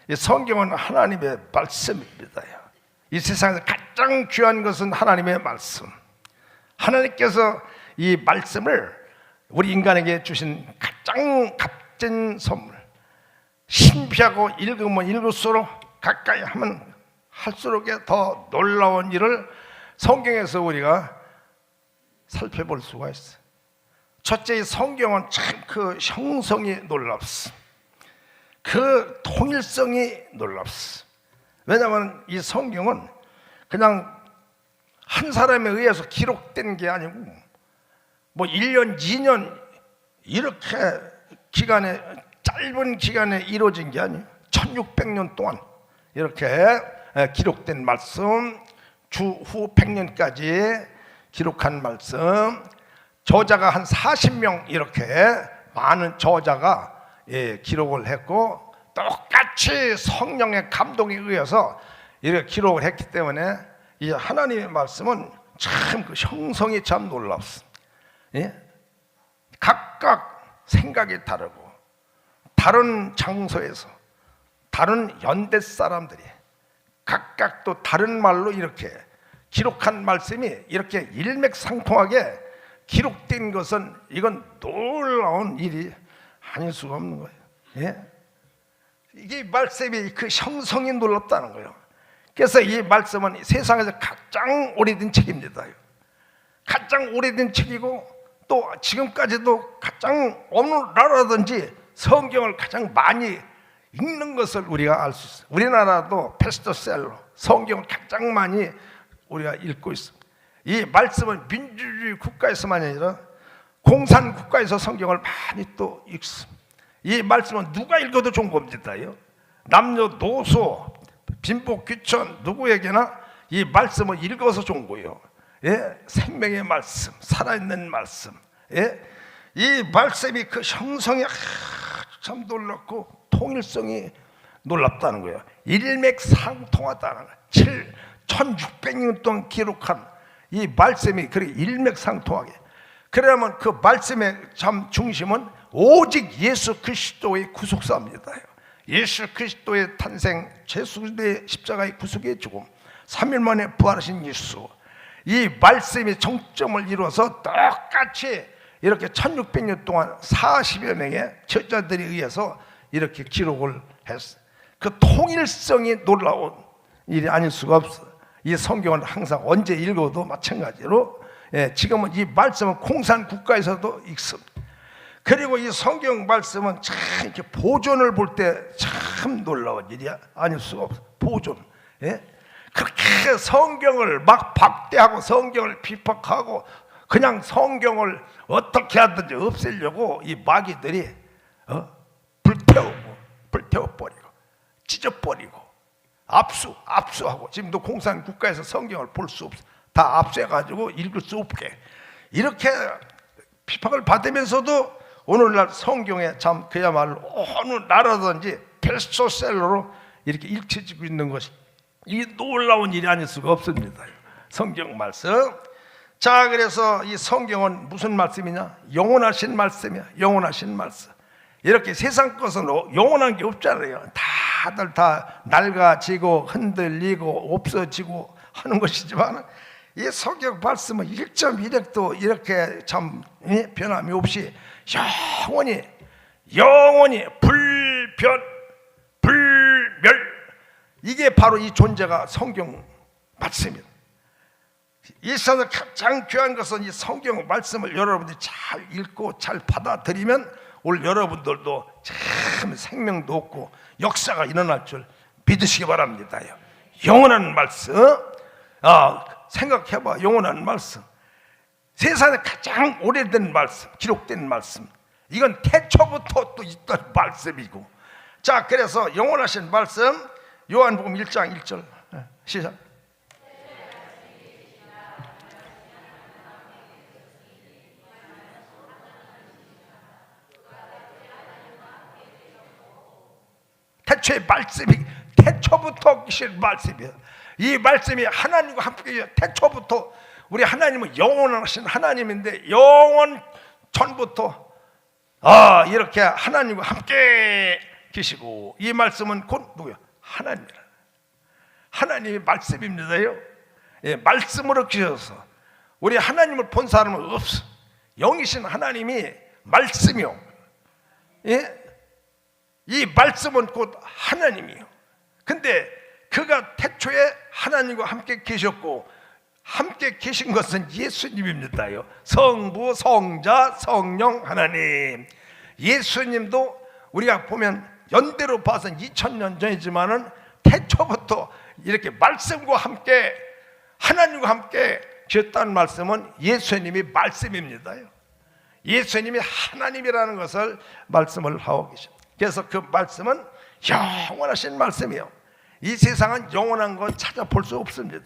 이 성경은 하나님의 말씀입니다. 이 세상에서 가장 귀한 것은 하나님의 말씀. 하나님께서 이 말씀을 우리 인간에게 주신 가장 값진 선물. 신비하고 읽으면 읽을수록, 가까이 하면 할수록 더 놀라운 일을 성경에서 우리가 살펴볼 수가 있어요. 첫째, 이 성경은 참 그 형성이 놀랍습니다. 그 통일성이 놀랍습니다. 왜냐하면 이 성경은 그냥 한 사람에 의해서 기록된 게 아니고 뭐 1년, 2년 이렇게 짧은 기간에 이루어진 게 아니에요. 1600년 동안 이렇게 기록된 말씀, 주후 100년까지 기록한 말씀, 저자가 한 40명 이렇게 많은 저자가 기록을 했고, 똑같이 성령의 감동에 의해서 이렇게 기록을 했기 때문에 이 하나님의 말씀은 참 그 형성이 참 놀랍습니다. 각각 생각이 다르고 다른 장소에서 다른 연대 사람들이 각각 또 다른 말로 이렇게 기록한 말씀이 이렇게 일맥상통하게 기록된 것은 이건 놀라운 일이 아닐 수가 없는 거예요. 이게 말씀이 그 형성이 놀랍다는 거예요. 그래서 이 말씀은 세상에서 가장 오래된 책입니다. 가장 오래된 책이고, 또 지금까지도 가장 어느 나라든지 성경을 가장 많이 읽는 것을 우리가 알 수 있어요. 우리나라도 베스트셀러, 성경을 가장 많이 우리가 읽고 있습니다. 이 말씀은 민주주의 국가에서만이 아니라 공산 국가에서 성경을 많이 또 읽습니다. 이 말씀은 누가 읽어도 좋은 겁니다. 남녀노소, 빈복 귀천 누구에게나 이 말씀을 읽어서 좋은 거예요. 생명의 말씀, 살아있는 말씀. 이 말씀이 그 형성이 참 놀랍고 통일성이 놀랍다는 거예요. 일맥상통하다는 거예요. 1600년 동안 기록한 이 말씀이 그렇게 일맥상통하게, 그러면 그 말씀의 참 중심은 오직 예수 그리스도의 구속사입니다. 예수 그리스도의 탄생, 제수의 십자가의 구속의 죽음, 3일 만에 부활하신 예수, 이 말씀이 정점을 이루어서 똑같이 이렇게 1600년 동안 40여 명의 저자들에 의해서 이렇게 기록을 했어요. 그 통일성이 놀라운 일이 아닐 수가 없어요. 이 성경은 항상 언제 읽어도 마찬가지로 지금은 이 말씀은 공산 국가에서도 읽습니다. 그리고 이 성경 말씀은 참 이렇게 보존을 볼 때 참 놀라운 일이 아닐 수가 없어요. 보존. 그렇게 성경을 막 박대하고 성경을 비판하고 그냥 성경을 어떻게 하든지 없애려고 이 마귀들이 불태워버리고 찢어버리고 압수하고, 지금도 공산 국가에서 성경을 볼 수 없어, 다 압수해가지고 읽을 수 없게 이렇게 비판을 받으면서도 오늘날 성경에 참 그야말로 어느 나라든지 베스트셀러로 이렇게 읽혀지고 있는 것이 이 놀라운 일이 아닐 수가 없습니다. 성경 말씀. 자, 그래서 이 성경은 무슨 말씀이냐? 영원하신 말씀이야. 영원하신 말씀. 이렇게 세상 것은 영원한 게 없잖아요. 다들 다 낡아지고 흔들리고 없어지고 하는 것이지만, 이 성경 말씀은 1.1핵도 이렇게 참 변함이 없이 영원히 불멸, 이게 바로 이 존재가 성경 말씀입니다. 이 세상에서 가장 귀한 것은 이 성경 말씀을 여러분들이 잘 읽고 잘 받아들이면 오늘 여러분들도 참 생명도 없고 역사가 일어날 줄 믿으시기 바랍니다. 영원한 말씀. 생각해봐. 영원한 말씀. 세상에 가장 오래된 말씀, 기록된 말씀. 이건 태초부터 또 있던 말씀이고. 자, 그래서 영원하신 말씀, 요한복음 1장 1절 시작. 태초의 말씀이, 태초부터 계신 말씀이에요. 이 말씀이 하나님과 함께, 태초부터 우리 하나님은 영원하신 하나님인데 영원 전부터 이렇게 하나님과 함께 계시고, 이 말씀은 곧 누구요? 하나님이라. 하나님의 말씀입니다요. 예, 말씀으로 계셔서 우리 하나님을 본 사람은 없어. 영이신 하나님이 말씀이요. 예? 이 말씀은 곧 하나님이요. 근데 그가 태초에 하나님과 함께 계셨고, 함께 계신 것은 예수님입니다요. 성부, 성자, 성령 하나님. 예수님도 우리가 보면 연대로 봐서는 2000년 전이지만은 태초부터 이렇게 말씀과 함께, 하나님과 함께 계셨다는 말씀은 예수님이 말씀입니다요. 예수님이 하나님이라는 것을 말씀을 하고 계십니다. 그래서 그 말씀은 영원하신 말씀이에요. 이 세상은 영원한 건 찾아볼 수 없습니다.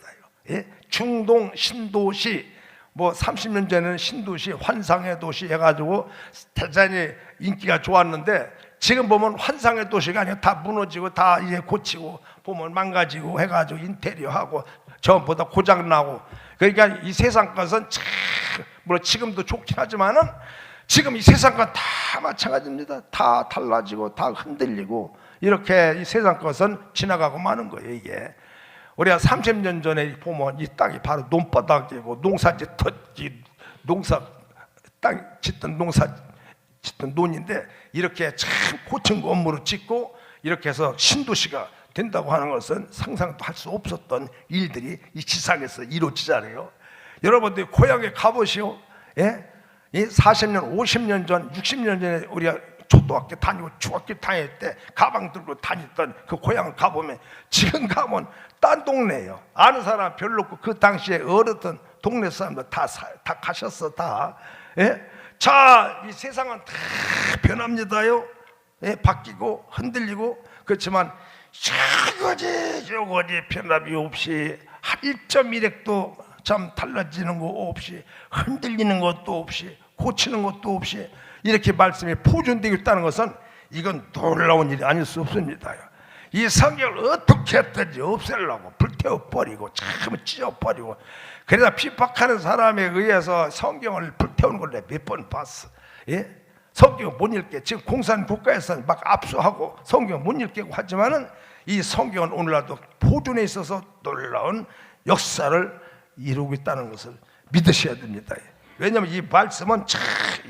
예? 중동 신도시, 뭐 30년 전에는 신도시, 환상의 도시 해가지고 대단히 인기가 좋았는데, 지금 보면 환상의 도시가 아니라 다 무너지고 다 이제 고치고 보면 망가지고 해가지고 인테리어하고 전부 다 고장나고. 그러니까 이 세상 것은 참, 물론 지금도 좋긴 하지만은 지금 이 세상 건 다 마찬가지입니다. 다 달라지고 다 흔들리고 이렇게 이 세상 것은 지나가고 마는 거예요. 이게 우리가 30년 전에 보면 이 땅이 바로 논바닥이고 농사 땅 짓던 농사 짓던 논인데, 이렇게 참 고층 건물을 짓고 이렇게 해서 신도시가 된다고 하는 것은 상상도 할 수 없었던 일들이 이 지상에서 이루어지잖아요. 여러분들 고향에 가보시오. 예? 40년, 50년 전, 60년 전에 우리가 초등학교 다니고 중학교 다닐 때 가방 들고 다녔던 그 고향을 가보면 지금 가면 딴 동네예요. 아는 사람 별로 없고 그 당시에 어렸던 동네 사람들 다 가셨어 다. 예? 자, 이 세상은 다 변합니다요. 예? 바뀌고 흔들리고. 그렇지만 요거지 변함이 없이 1.1핵도 참 달라지는 거 없이, 흔들리는 것도 없이, 고치는 것도 없이 이렇게 말씀이 포준되고 있다는 것은 이건 놀라운 일이 아닐 수 없습니다. 이 성경을 어떻게 했든지 없애려고 불태워버리고 참 찢어버리고, 그러다 비박하는 사람에 의해서 성경을 불태우는 걸 몇 번 봤어. 예? 성경 못 읽게, 지금 공산 국가에서는 막 압수하고 성경 못 읽게 하지만은 이 성경은 오늘날도 포준에 있어서 놀라운 역사를 이루고 있다는 것을 믿으셔야 됩니다. 왜냐하면 이 말씀은 참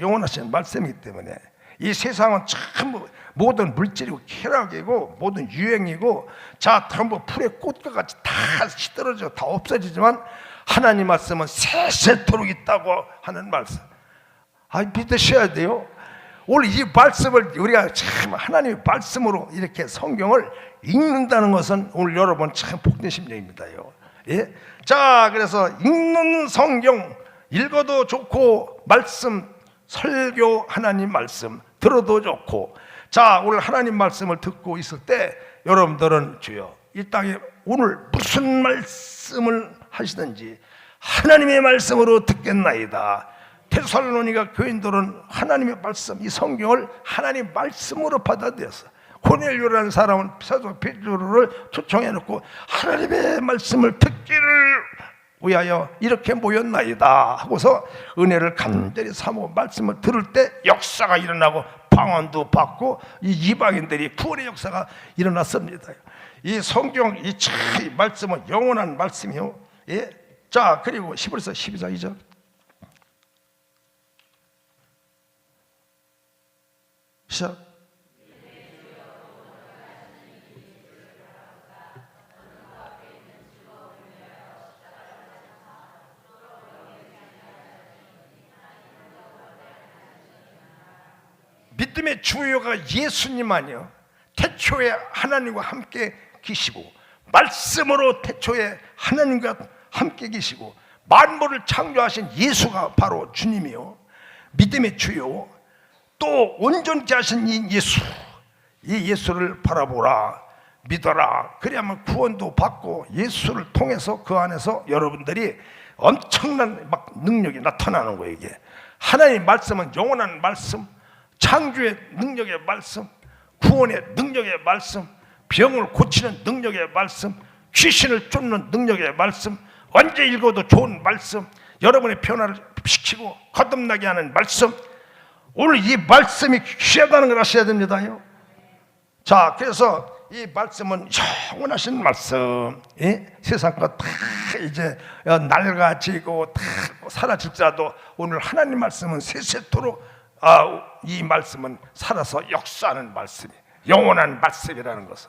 영원하신 말씀이기 때문에. 이 세상은 참 모든 물질이고 쾌락이고 모든 유행이고 자 전부 풀의 꽃과 같이 다 시들어져 다 없어지지만, 하나님 말씀은 세세토록 있다고 하는 말씀. 믿으셔야 돼요. 오늘 이 말씀을 우리가 참 하나님의 말씀으로 이렇게 성경을 읽는다는 것은 오늘 여러분 참 복된 심령입니다요. 예? 자, 그래서 읽는 성경 읽어도 좋고, 말씀 설교 하나님 말씀 들어도 좋고. 자, 오늘 하나님 말씀을 듣고 있을 때 여러분들은 주여 이 땅에 오늘 무슨 말씀을 하시든지 하나님의 말씀으로 듣겠나이다. 데살로니가 교인들은 하나님의 말씀, 이 성경을 하나님의 말씀으로 받아들였어. 고넬료라는 사람은 사도 베드로를 초청해놓고 하나님의 말씀을 듣기를 위하여 이렇게 모였나이다 하고서 은혜를 간절히 삼고 말씀을 들을 때 역사가 일어나고 방언도 받고 이 이방인들이 구원의 역사가 일어났습니다. 이 성경 이 말씀은 영원한 말씀이요. 예? 자, 그리고 11서 12장 2절 시작. 믿음의 주요가 예수님 아니요. 태초에 하나님과 함께 계시고, 말씀으로 태초에 하나님과 함께 계시고, 만물을 창조하신 예수가 바로 주님이요. 믿음의 주요. 또 온전케 하신 이 예수, 이 예수를 바라보라, 믿어라. 그래야만 구원도 받고 예수를 통해서 그 안에서 여러분들이 엄청난 막 능력이 나타나는 거예요. 이게 하나님의 말씀은 영원한 말씀, 창조의 능력의 말씀, 구원의 능력의 말씀, 병을 고치는 능력의 말씀, 귀신을 쫓는 능력의 말씀, 언제 읽어도 좋은 말씀, 여러분의 변화를 시키고 거듭나게 하는 말씀. 오늘 이 말씀이 귀하다는 걸 아셔야 됩니다요. 자, 그래서 이 말씀은 영원하신 말씀. 세상 것 다 이제 낡아지고 다 사라질지라도 오늘 하나님 말씀은 세세토록 이 말씀은 살아서 역사하는 말씀이 영원한 말씀이라는 것을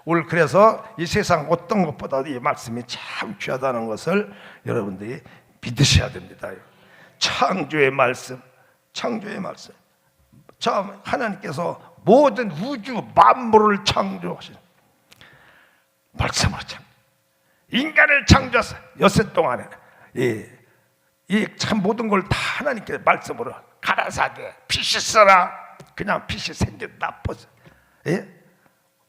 오늘 그래서 이 세상 어떤 것보다도 이 말씀이 참 귀하다는 것을 여러분들이 믿으셔야 됩니다. 창조의 말씀, 창조의 말씀. 참 하나님께서 모든 우주 만물을 창조하신 말씀으로 인간을 창조하사 엿새 동안에 이 참 모든 걸 다 하나님께서 말씀으로 가라사대 빛이 있어라. 그냥 빛이 생겼다.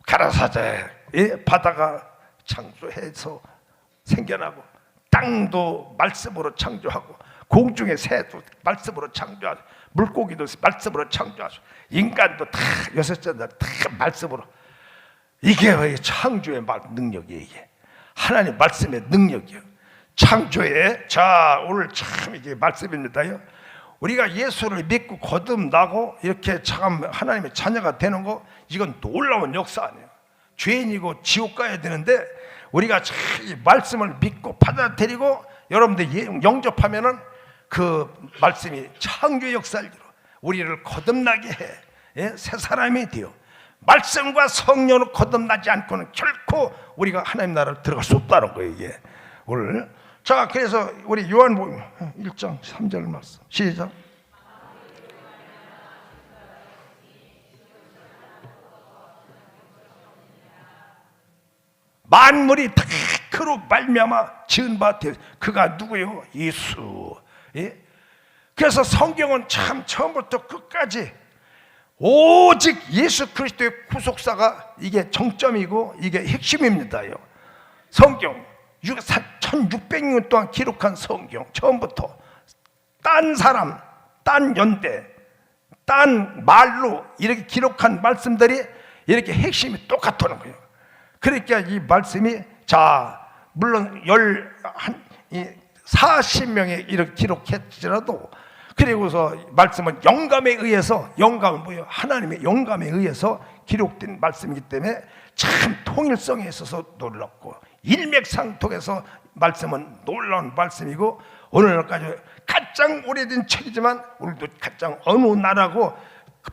가라사대 바다가 창조해서 생겨나고 땅도 말씀으로 창조하고 공중의 새도 말씀으로 창조하고 물고기도 말씀으로 창조하고 인간도 다 여섯째 날 다 말씀으로. 이게 창조의 능력이에요. 이게 하나님 말씀의 능력이요. 창조의 자 오늘 참 이게 말씀입니다요. 우리가 예수를 믿고 거듭나고 이렇게 참 하나님의 자녀가 되는 거 이건 놀라운 역사 아니에요. 죄인이고 지옥 가야 되는데 우리가 참 이 말씀을 믿고 받아들이고 여러분들 영접하면은 그 말씀이 창조의 역사를 이루어 우리를 거듭나게 해. 새 사람이 되어 말씀과 성령으로 거듭나지 않고는 결코 우리가 하나님 나라를 들어갈 수 없다는 거예요. 이게 오늘 자 그래서 우리 요한복음 1장 3절 말씀 시작. 만물이 다 그로 말미암아 지은 바 되어 그가 누구요? 예수. 그래서 성경은 참 처음부터 끝까지 오직 예수 그리스도의 구속사가 이게 정점이고 이게 핵심입니다요. 성경 1600년 동안 기록한 성경 처음부터 딴 사람, 딴 연대, 딴 말로 이렇게 기록한 말씀들이 이렇게 핵심이 똑같다는 거예요. 그러니까 이 말씀이 자 물론 40명이 이렇게 기록했지라도 그리고서 말씀은 영감에 의해서 영감은 뭐예요? 하나님의 영감에 의해서 기록된 말씀이기 때문에 참 통일성에 있어서 놀랍고 일맥상통해서 말씀은 놀라운 말씀이고 오늘날까지 가장 오래된 책이지만 오늘도 가장 어느 나라고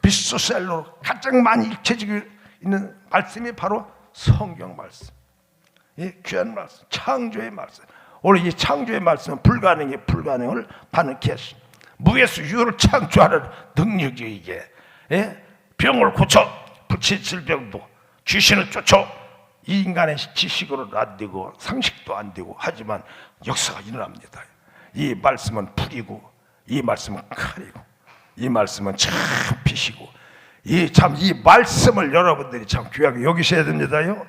비스셀러로 가장 많이 읽혀지고 있는 말씀이 바로 성경 말씀. 이 귀한 말씀, 창조의 말씀. 오늘 이 창조의 말씀은 불가능의 불가능을 가능케 했습니다. 무에서 유를 창조하는 능력이 이게 병을 고쳐 불치 질병도 귀신을 쫓아 이 인간의 지식으로는 안 되고 상식도 안 되고 하지만 역사가 일어납니다. 이 말씀은 불이고 이 말씀은 칼이고 이 말씀은 참 빛이고 이 말씀을 여러분들이 참 귀하게 여기셔야 됩니다요.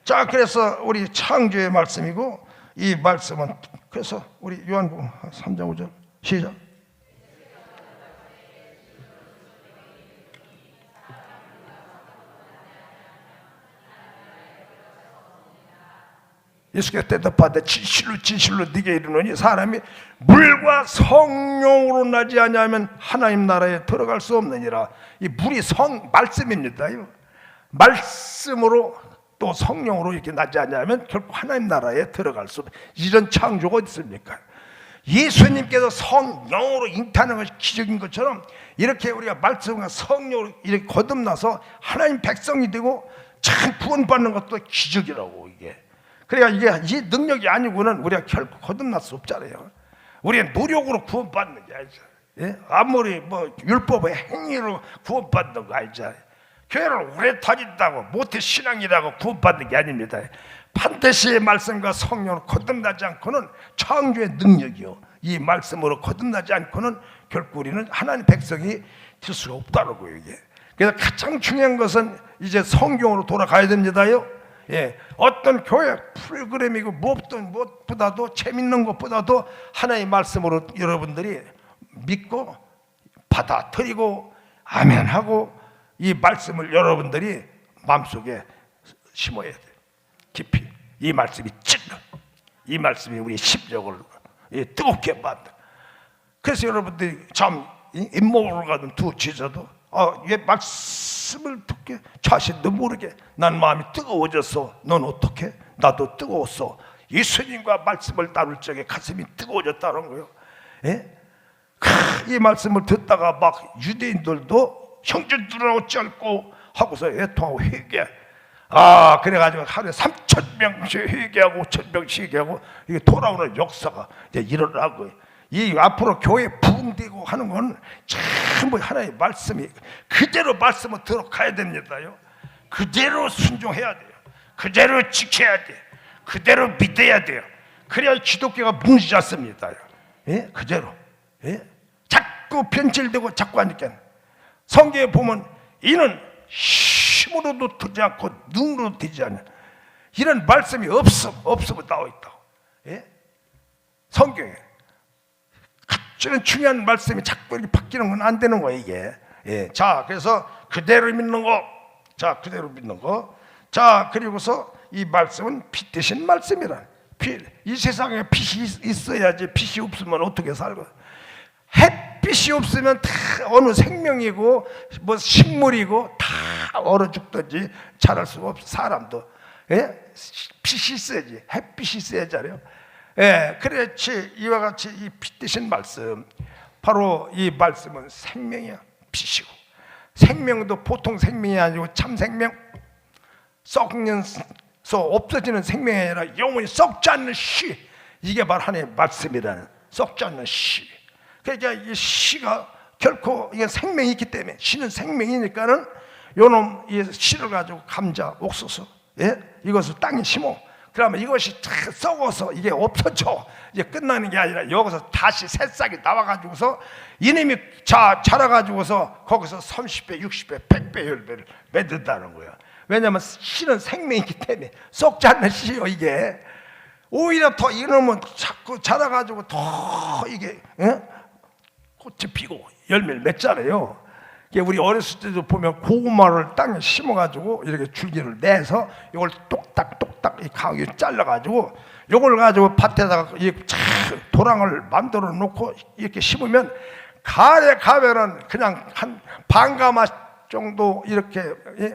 자 그래서 우리 창조의 말씀이고 이 말씀은 그래서 우리 요한복음 3장 5절 시작. 예수께서 대답하되 진실로 진실로 네게 이르노니 사람이 물과 성령으로 나지 아니하면 하나님 나라에 들어갈 수 없느니라. 이 물이 말씀입니다. 말씀으로 또 성령으로 이렇게 나지 아니하면 결코 하나님 나라에 들어갈 수 없는 이런 창조가 어디 있습니까? 예수님께서 성령으로 잉태하는 것이 기적인 것처럼 이렇게 우리가 말씀과 성령으로 이렇게 거듭나서 하나님 백성이 되고 참 구원받는 것도 기적이라고 이게. 그러니까 이게 이 능력이 아니고는 우리가 결코 거듭날 수 없잖아요. 우리의 노력으로 구원받는 게 아니죠. 아무리 뭐 율법의 행위로 구원받는 거 아니죠. 교회를 오래 다닌다고 모태 신앙이라고 구원받는 게 아닙니다. 반드시 말씀과 성령으로 거듭나지 않고는 창조의 능력이요. 이 말씀으로 거듭나지 않고는 결코 우리는 하나님 백성이 될 수가 없다는 거예요. 이게. 그래서 가장 중요한 것은 이제 성경으로 돌아가야 됩니다요. 어떤 교회 프로그램이고 무엇보다도 재밌는 것보다도 하나님의 말씀으로 여러분들이 믿고 받아들이고 아멘하고 이 말씀을 여러분들이 마음속에 심어야 돼요. 깊이 이 말씀이 찔러 이 말씀이 우리 심령을 뜨겁게 만들. 그래서 여러분들이 참 잇몸으로 가는 두 지저도 왜 말씀을 듣게 자신도 모르게 난 마음이 뜨거워졌어. 넌 어떻게? 나도 뜨거웠어. 예수님과 말씀을 나눌 적에 가슴이 뜨거워졌다는 거예요. 예? 이 말씀을 듣다가 막 유대인들도 형제들하고 쩔고 하고서 애통하고 회개. 그래가지고 하루에 3,000명씩 회개하고 5,000명씩 회개하고 이게 돌아오는 역사가 이제 일어나고, 이 앞으로 교회 부흥되고 하는 건 전부 하나님의 말씀이 그대로 말씀을 들어가야 됩니다요. 그대로 순종해야 돼요. 그대로 지켜야 돼요. 그대로 믿어야 돼요. 그래야 기독교가 무너지지 않습니다. 예? 그대로. 예? 자꾸 변질되고 자꾸 하니까 성경에 보면 이는 힘으로도 되지 않고 능으로도 되지 않는 이런 말씀이 없으면 나와 있다고. 예? 성경에 저는 중요한 말씀이 자꾸 이렇게 바뀌는 건 안 되는 거예요, 이게. 예. 자, 그래서 그대로 믿는 거. 자, 그대로 믿는 거. 자, 그리고서 이 말씀은 빛 대신 말씀이라. 이 세상에 빛이 있어야지. 빛이 없으면 어떻게 살고. 햇빛이 없으면 다 어느 생명이고 뭐 식물이고 다 얼어 죽든지 자랄 수가 없어. 사람도. 예? 빛이 있어야지. 햇빛이 있어야지 알아요. 예, 그렇지. 이와 같이 이 빛 대신 말씀, 바로 이 말씀은 생명이야. 빛이고. 생명도 보통 생명이 아니고 참 생명, 썩면서 없어지는 생명이 아니라 영원히 썩지 않는 씨. 이게 바로 하나님의 말씀이라는 썩지 않는 씨. 그러니까 이 씨가 결코 이게 생명이 있기 때문에, 씨는 생명이니까는 요놈 이 씨를 가지고 감자, 옥수수, 예? 이것을 땅에 심어. 그러면 이것이 썩어서 이게 없어져. 이제 끝나는 게 아니라 여기서 다시 새싹이 나와가지고서 이놈이 자라가지고서 거기서 30배, 60배, 100배, 10배를 맺는다는 거야. 왜냐하면 씨는 생명이기 때문에 썩지 않는 씨요. 이게 오히려 더 이놈은 자꾸 자라가지고 더 이게 꽃이 피고 열매를 맺잖아요. 우리 어렸을 때도 보면 고구마를 땅에 심어가지고 이렇게 줄기를 내서 이걸 똑딱똑딱 이 가위에 잘라가지고 이걸 가지고 밭에다가 이 도랑을 만들어 놓고 이렇게 심으면 가을에 가면은 그냥 한 반가마 정도 이렇게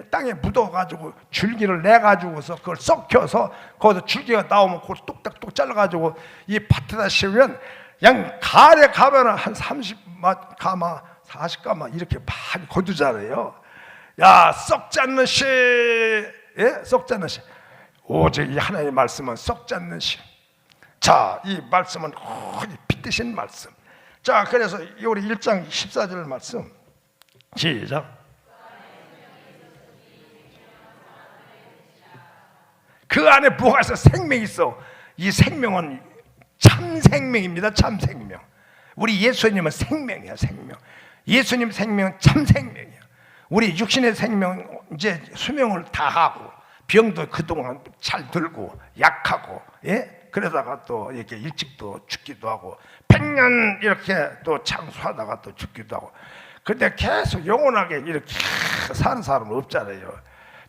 땅에 묻어가지고 줄기를 내가지고서 그걸 썩혀서 거기서 줄기가 나오면 그걸 똑딱똑 잘라가지고 이 밭에다 심으면 그냥 가을에 가면은 한 30가마 40가마 이렇게 많이 거두잖아요. 야, 썩지 않는 씨, 예? 썩지 않는 씨. 오직 이 하나님의 말씀은 썩지 않는 씨. 자, 이 말씀은 빛 대신 말씀. 자, 그래서 우리 1장 14절 말씀 시작. 그 안에 뭐가 있어? 생명이 있어. 이 생명은 참 생명입니다. 참 생명. 우리 예수님은 생명이야, 생명. 예수님 생명은 참 생명이야. 우리 육신의 생명 이제 수명을 다 하고 병도 그동안 잘 들고 약하고, 예? 그러다가 또 이렇게 일찍도 죽기도 하고 100년 이렇게 또 장수하다가 또 죽기도 하고. 근데 계속 영원하게 이렇게 사는 사람은 없잖아요.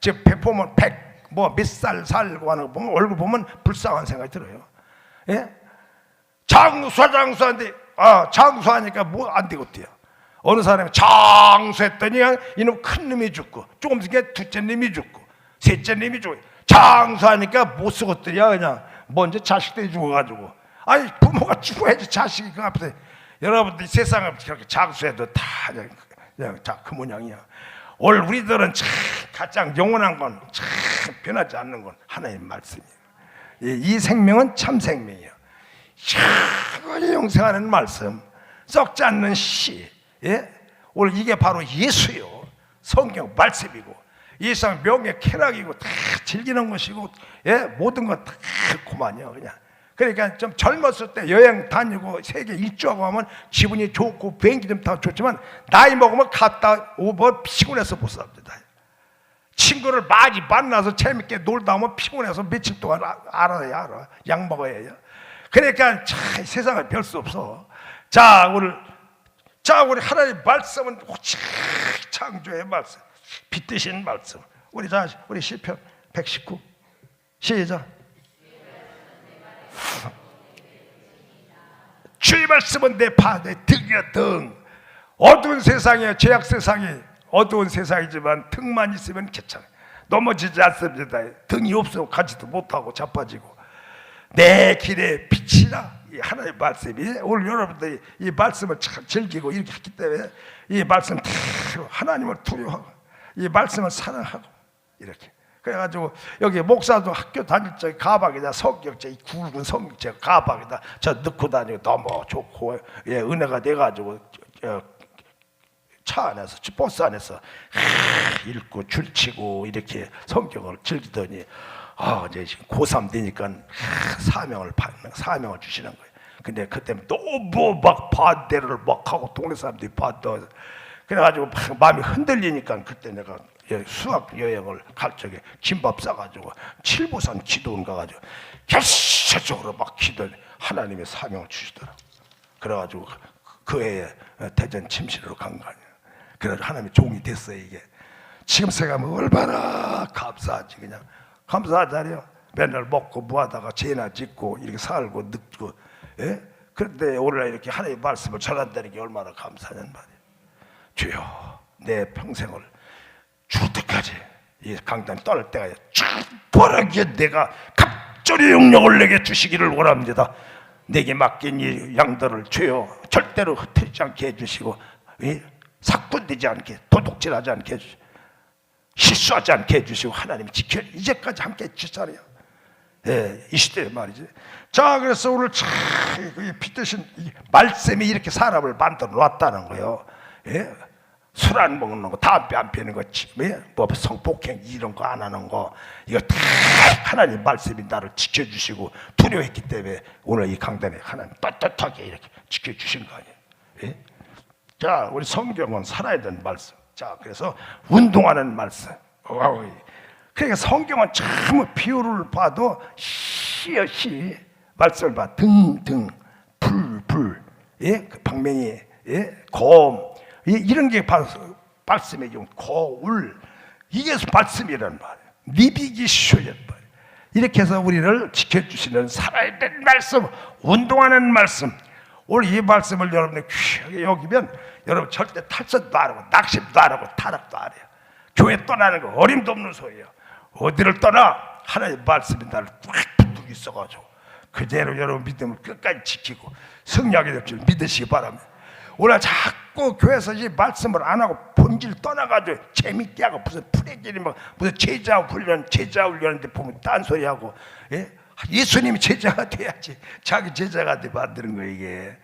지금 배 보면 100 뭐 몇 살 살고 하는 거 보면 얼굴 보면 불쌍한 생각이 들어요. 예? 장수하는데 장수하니까 뭐 안 되겠대요. 어느 사람이 장수했더니 이놈 큰 놈이 죽고 조금 있으니까 둘째 놈이 죽고 셋째 놈이 죽고 장수하니까 못 쓰겠더냐. 그냥 먼저 자식들이 죽어가지고. 아니 부모가 죽어야지 자식이 그 앞에서. 여러분들 세상을 그렇게 장수해도 다 그냥 그 모양이야. 오늘 우리들은 참 가장 영원한 건 참 변하지 않는 건 하나님의 말씀이에요. 이 생명은 참 생명이에요. 영원히 영생하는 말씀, 썩지 않는 씨. 예? 오늘 이게 바로 예수요. 성경 말씀이고 이 세상 명예 쾌락이고 다 즐기는 것이고, 예? 모든 것 다 그만이요 그냥. 그러니까 좀 젊었을 때 여행 다니고 세계 일주하고 하면 기분이 좋고 비행기 좀 타고 좋지만 나이 먹으면 갔다 오면 피곤해서 못 삽니다. 친구를 많이 만나서 재밌게 놀다 오면 피곤해서 며칠 동안 알아. 약 먹어야 해요. 그러니까 참 세상에 별 수 없어. 자, 우리 하나님 말씀은 오직 창조의 말씀, 빛 대신 말씀. 우리 시편 119 시작. 주의 말씀은 내 발, 내 등이야 등. 어두운 세상에, 죄악 세상에 어두운 세상이지만 등만 있으면 괜찮아요. 넘어지지 않습니다. 등이 없으면 가지도 못하고 자빠지고. 내 길에 빛이라, 이 하나님의 말씀이, 오늘 여러분들이 이 말씀을 참 즐기고 이렇게 했기 때문에 이 말씀 다 하나님을 두려워하고 이 말씀을 사랑하고 이렇게. 그래가지고 여기 목사도 학교 다닐 적에 가방에다 성경책, 이 굵은 성경책 가방에다 저 넣고 다니고 너무 좋고, 예, 은혜가 돼가지고 차 안에서, 버스 안에서 읽고 줄치고 이렇게 성경을 즐기더니 이제 지금 고3 되니까 사명을 주시는 거예요. 근데 그때 너무 막 반대를 막 하고 동네 사람들이 반대. 그래가지고 막 마음이 흔들리니까 그때 내가 수학 여행을 갈 적에 김밥 싸가지고 칠보산 기도원 가가지고 결사적으로 막 기도해 하나님의 사명을 주시더라고. 그래가지고 그 해에 대전 침실로 간 거 아니야. 그래가지고 하나님의 종이 됐어요. 이게 지금 생각하면 얼마나 감사하지. 그냥 감사하잖아요. 맨날 먹고 뭐하다가 죄나 짓고 이렇게 살고 늙고, 예? 그런데 오늘날 이렇게 하나님의 말씀을 전한다는 게 얼마나 감사하냐는 말이에요. 주여, 내 평생을 죽을 때까지 이 강단 떠날 때까지 죽버릇게 내가 갑절의 영역을 내게 주시기를 원합니다. 내게 맡긴 이 양들을 주여 절대로 흩어지지 않게 해주시고, 사꾼되지 않게, 도둑질하지 않게 해주시고, 실수하지 않게 해주시고, 하나님이 지켜 이제까지 함께 해주셨잖아요. 예, 이 시대에 말이지. 자, 그래서 오늘 참 빛드신 이 말씀이 이렇게 사람을 만들어 놨다는 거예요. 예? 술 안 먹는 거, 담배 안 피우는 거, 뭐 성폭행 이런 거 안 하는 거, 이거 다 하나님 말씀이 나를 지켜주시고 두려워했기 때문에 오늘 이 강단에 하나님 떳떳하게 이렇게 지켜주신 거 아니에요. 예? 자, 우리 성경은 살아야 되는 말씀. 자, 그래서 운동하는 말씀. 그러니까 성경은 참 비유를 봐도 시어시 말씀을 봐. 등, 불, 예? 그 방맹이, 예? 곰, 이런 게 말씀의 용, 거울, 이게 말씀이란 말이에요. 리비기 쇼였단 말이에요. 이렇게 해서 우리를 지켜주시는 살아야 되는 말씀, 운동하는 말씀. 오늘 이 말씀을 여러분이 귀하게 여기면 여러분 절대 탈선도 안 하고 낙심도 안 하고 타락도 안 해요. 교회 떠나는 거 어림도 없는 소리예요. 어디를 떠나 하나님의 말씀이 나를 꽉 붙들고 있어가지고 그대로 여러분 믿음을 끝까지 지키고 승리하게 될 줄 믿으시기 바랍니다. 오늘 자꾸 교회에서 이 말씀을 안 하고 본질 떠나가지고 재밌게 하고 무슨 프레기리 뭐 무슨 제자 훈련인데 보면 딴소리하고, 예? 예수님이 제자가 돼야지 자기 제자가 돼 만드는 거예요 이게.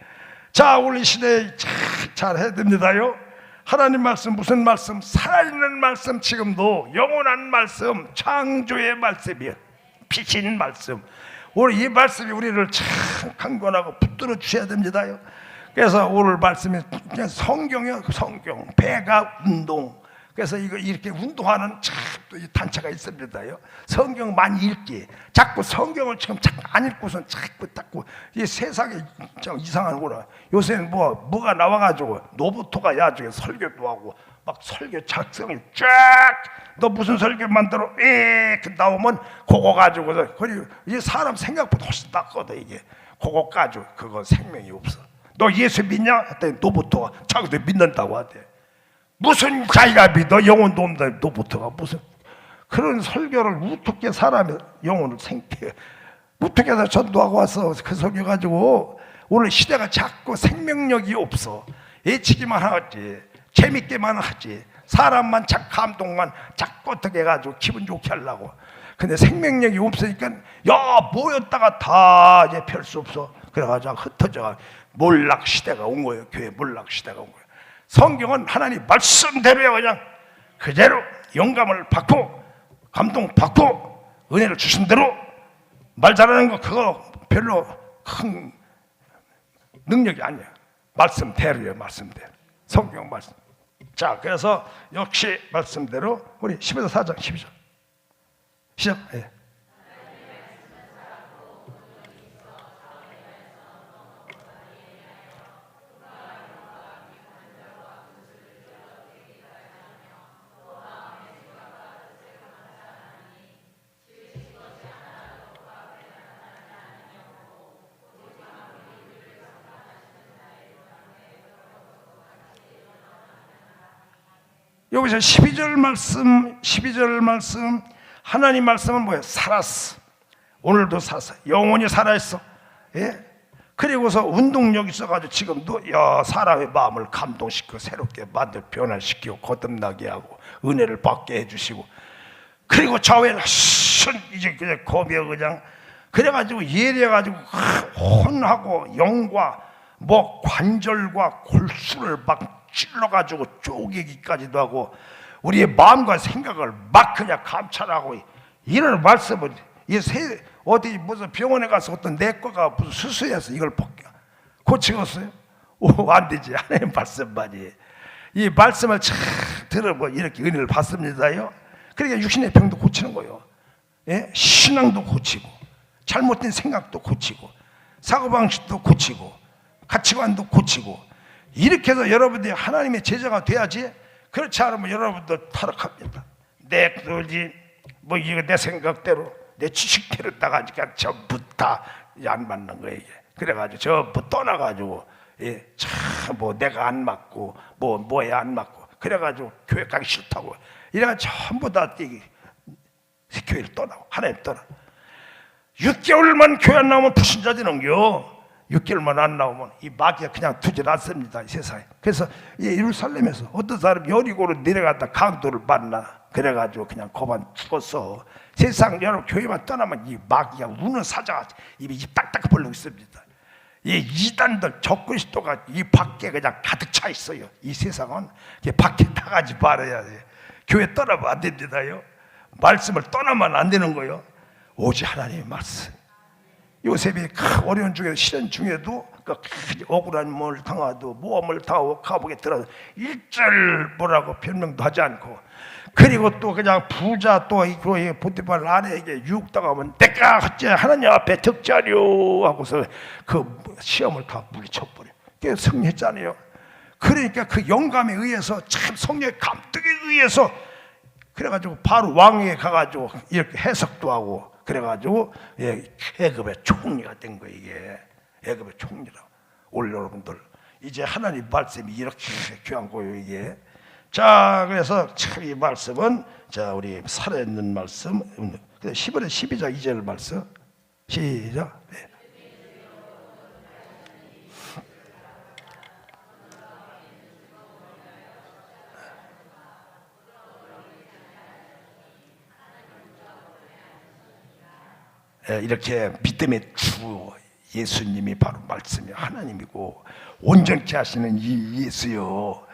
자, 오늘 이 시대에 잘 해야 됩니다요. 하나님 말씀, 무슨 말씀? 살아있는 말씀, 지금도 영원한 말씀, 창조의 말씀이에요. 빛인 말씀. 오늘 이 말씀이 우리를 참 강건하고 붙들어 주셔야 됩니다요. 그래서 오늘 말씀이 그냥 성경이요, 성경. 배가 운동. 그래서 이거 이렇게 운동하는 참 또 이 단체가 있습니다요. 성경 많이 읽기. 자꾸 성경을 지금 자꾸 안 읽고선 자꾸 이 세상에 좀 이상한 거라. 요새는 뭐가 나와가지고 노부토가 나중에 설교도 하고 막 설교 작성이 쫙. 너 무슨 설교 만들어? 그 나오면 그거 가지고서 그리고 이 사람 생각보다 훨씬 낫거든 이게. 그거 가지고 그거 생명이 없어. 너 예수 믿냐? 했더니 노부토가 자기도 믿는다고 하대. 무슨 자기가 믿어? 영혼도 없는데 노부토가 무슨 그런 설교를 어떻게 사람의 영혼을 생태 어떻게 해서 전도하고 와서 그 설교 가지고 오늘 시대가 자꾸 생명력이 없어. 예치기만 하지, 재밌게만 하지, 사람만 감동만 자꾸 어떻게 해가지고 기분 좋게 하려고. 근데 생명력이 없으니까 모였다가 다 이제 별 수 없어. 그래가지고 흩어져 몰락 시대가 온 거예요. 교회 몰락 시대가 온 거예요. 성경은 하나님 말씀대로야. 그냥 그대로 영감을 받고 감동 받고 은혜를 주신 대로 말 잘하는 거 그거 별로 큰 능력이 아니야. 말씀대로예요. 말씀대로. 성경 말씀. 자, 그래서 역시 말씀대로 우리 10에서 4장 12절 시작. 예. 여기서 12절 말씀 하나님 말씀은 뭐예요? 살았어. 오늘도 살았어. 영원히 살아있어. 예? 그리고서 운동력 있어가지고 지금도 사람의 마음을 감동시키고 새롭게 만들 변화시키고 거듭나게 하고 은혜를 받게 해주시고, 그리고 좌우에는 이제 그냥 거기에 그냥 그래가지고 예리해가지고 혼하고 영과 뭐 관절과 골수를 막 찔러가지고 쪼개기까지도 하고 우리의 마음과 생각을 막 그냥 감찰하고 이런 말씀을 어디 무슨 병원에 가서 어떤 내과가 무슨 수술해서 이걸 고치겠어요? 안 되지. 하나님 말씀만이. 이 말씀을 참 들어보 이렇게 은혜를 받습니다요. 그러니까 육신의 병도 고치는 거예요. 예? 신앙도 고치고 잘못된 생각도 고치고 사고방식도 고치고 가치관도 고치고 이렇게 해서 여러분들이 하나님의 제자가 돼야지. 그렇지 않으면 여러분도 타락합니다. 내 생각대로 내 지식대로 따가니까 전부 다 안 맞는 거예요. 그래가지고 전부 떠나가지고 참 내가 안 맞고 뭐에 안 맞고 그래가지고 교회 가기 싫다고 이래가지고 전부 다 교회를 떠나고 하나님 떠나. 6개월만 교회 안 나오면 불신자 되는겨. 6개월만 안 나오면 이 마귀가 그냥 두질 않습니다, 이 세상에. 그래서 예루살렘에서 어떤 사람이 여리고로 내려갔다 강도를 만나. 그래가지고 그냥 거만 죽었어. 세상 여러분 교회만 떠나면 이 마귀가 우는 사자가 입이 딱딱 벌리고 있습니다. 이 이단들 적그리스도가 이 밖에 그냥 가득 차 있어요. 이 세상은 밖에 나가지 말아야 돼. 교회 떠나면 안 됩니다요. 말씀을 떠나면 안 되는 거예요. 오직 하나님의 말씀. 요셉이 어려운 중에도 시련 중에도 억울한 몸을 당하도 모험을 당하고 감옥에 들어서 일절 뭐라고 변명도 하지 않고, 그리고 또 그냥 부자 또 보디발 아내에게 유혹당하면 내가 어째 하나님 앞에 득자료 하고서 그 시험을 다 물리쳐버려. 그게 승리했잖아요. 그러니까 그 영감에 의해서 참 성령의 감동에 의해서 그래가지고 바로 왕에게 가가지고 이렇게 해석도 하고 그래가지고 애굽의 총리가 된 거예요. 이게 애굽의 총리라고. 오늘 여러분들 이제 하나님 말씀이 이렇게 귀한 거예요. 이게 자, 그래서 참 이 말씀은 자 우리 살아있는 말씀 10월에 12장 2절 말씀 시작. 이렇게 믿음의 주 예수님이 바로 말씀이 하나님이고 온전케 하시는 이 예수요.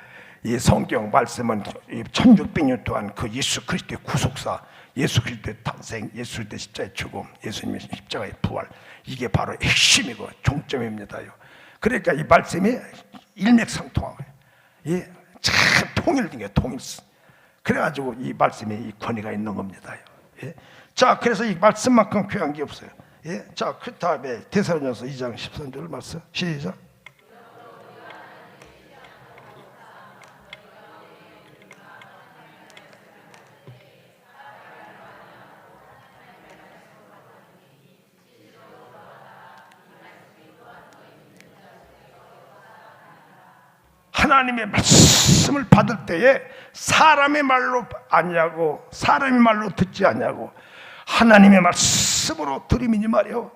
이 성경 말씀은 1600년 동안 그 예수 그리스도의 구속사, 예수 그리스도의 탄생, 예수 그리스도의 십자가의 죽음, 예수님의 십자가의 부활, 이게 바로 핵심이고 종점입니다요. 그러니까 이 말씀이 일맥상통한 거예요. 참 통일된 게 통일성. 그래가지고 이 말씀에 이 권위가 있는 겁니다요. 자, 그래서 이 말씀만큼 귀한 게 없어요. 자, 그 다음에 데살로니가서 2장 13절 말씀 시작. 하나님의 말씀을 받을 때에 사람의 말로 아니냐고, 사람의 말로 듣지 않냐고, 하나님의 말씀으로 들으면 이 말이요.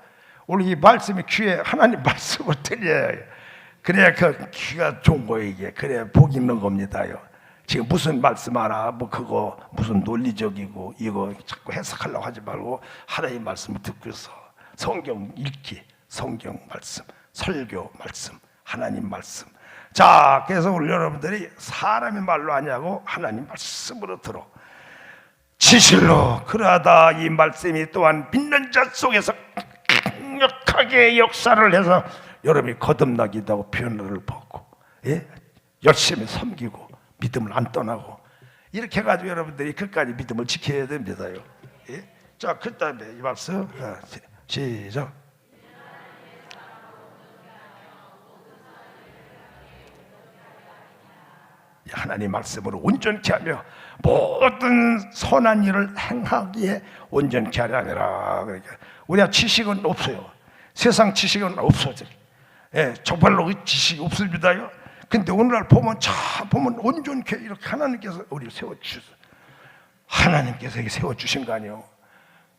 우리 이 말씀이 귀에 하나님 말씀을 들려야 해요. 그래야 그 귀가 좋은 거예요. 이게 그래야 복 있는 겁니다요. 지금 무슨 말씀 하나 뭐 그거 무슨 논리적이고 이거 자꾸 해석하려고 하지 말고 하나님 말씀을 듣고 있어. 성경 읽기, 성경 말씀, 설교 말씀, 하나님 말씀. 자, 그래서 우리 여러분들이 사람의 말로 하냐고 하나님 말씀으로 들어. 진실로 그러하다 이 말씀이 또한 믿는 자 속에서 강력하게 역사를 해서 여러분이 거듭나기도 하고 변화를 받고 열심히 섬기고 믿음을 안 떠나고 이렇게 해가지고 여러분들이 끝까지 믿음을 지켜야 됩니다요. 자, 그 다음에 이 말씀 시작. 하나님 말씀으로 온전케 하며 모든 선한 일을 행하기에 온전케 하려니라. 그러니까 우리가 지식은 없어요. 세상 지식은 없어져. 정말로 지식이 없습니다요. 근데 오늘날 보면 보면 온전케 이렇게 하나님께서 우리를 세워주셨어요. 하나님께서 이렇게 세워주신 거 아니에요.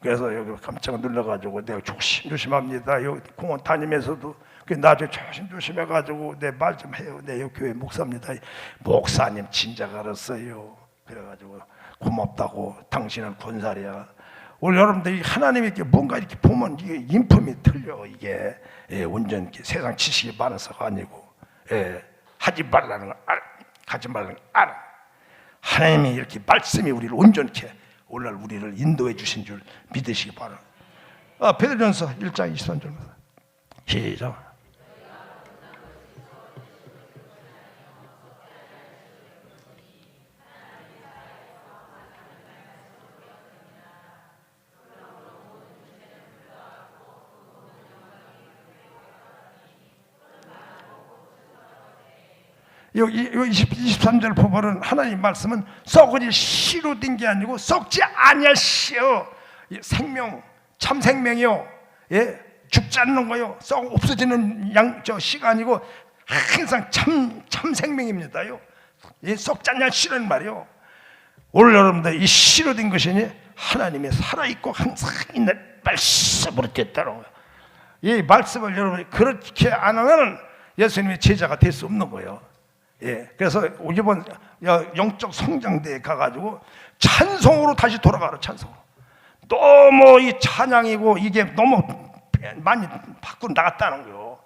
그래서 여기 깜짝 놀라가지고 내가 조심합니다. 여기 공원 다니면서도 나중에 조심해가지고 내 말 좀 해요. 내 여기 교회 목사입니다. 목사님 진작 알았어요. 그래가지고 고맙다고. 당신은 군살이야. 오늘 여러분들 하나님이 이렇게 뭔가 이렇게 보면 이게 인품이 틀려. 이게 온전 세상 지식이 많아서가 아니고 하지 말라는 걸 알아. 하지 말라는 걸 알아. 하나님이 이렇게 말씀이 우리를 온전케 오늘날 우리를 인도해 주신 줄 믿으시기 바랍니다. 베드로전서 1장 23절입니다. 시작. 여기 23절 보면은 하나님 말씀은 썩으니 씨로 된 게 아니고 썩지 아니할 씨요, 생명, 참 생명이요, 죽지 않는 거요, 썩 없어지는 씨가 아니고 항상 참 생명입니다요. 썩지 아니할 씨라는 말이요. 오늘 여러분들 이 씨로 된 것이니 하나님이 살아있고 항상 있는 말씀으로 됐다는 거예요. 이 말씀을 여러분이 그렇게 안 하면 예수님의 제자가 될 수 없는 거예요. 그래서 이번 영적 성장대에 가가지고 찬송으로 다시 돌아가라. 찬송으로. 너무 이 찬양이고 이게 너무 많이 밖으로 나갔다는 거예요.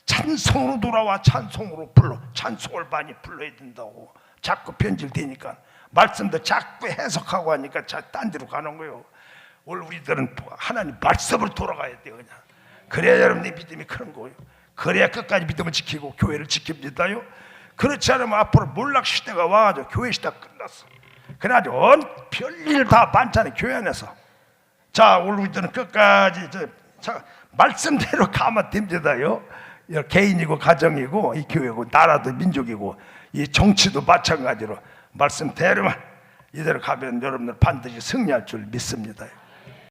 찬송으로 돌아와. 찬송으로 불러. 찬송을 많이 불러야 된다고. 자꾸 변질되니까 말씀도 자꾸 해석하고 하니까 딴 데로 가는 거예요. 오늘 우리들은 하나님 말씀으로 돌아가야 돼요. 그냥. 그래야 여러분의 믿음이 크는 거예요. 그래야 끝까지 믿음을 지키고 교회를 지킵니다요. 그렇지 않으면 앞으로 몰락시대가 와가지고 교회 시대가 끝났어. 그래가지고 별일 다 많잖아요. 교회 안에서. 자, 오늘 우리들은 끝까지 말씀대로 가면 됩니다요. 개인이고 가정이고 이 교회고 나라도 민족이고 이 정치도 마찬가지로 말씀대로만 이대로 가면 여러분들 반드시 승리할 줄 믿습니다.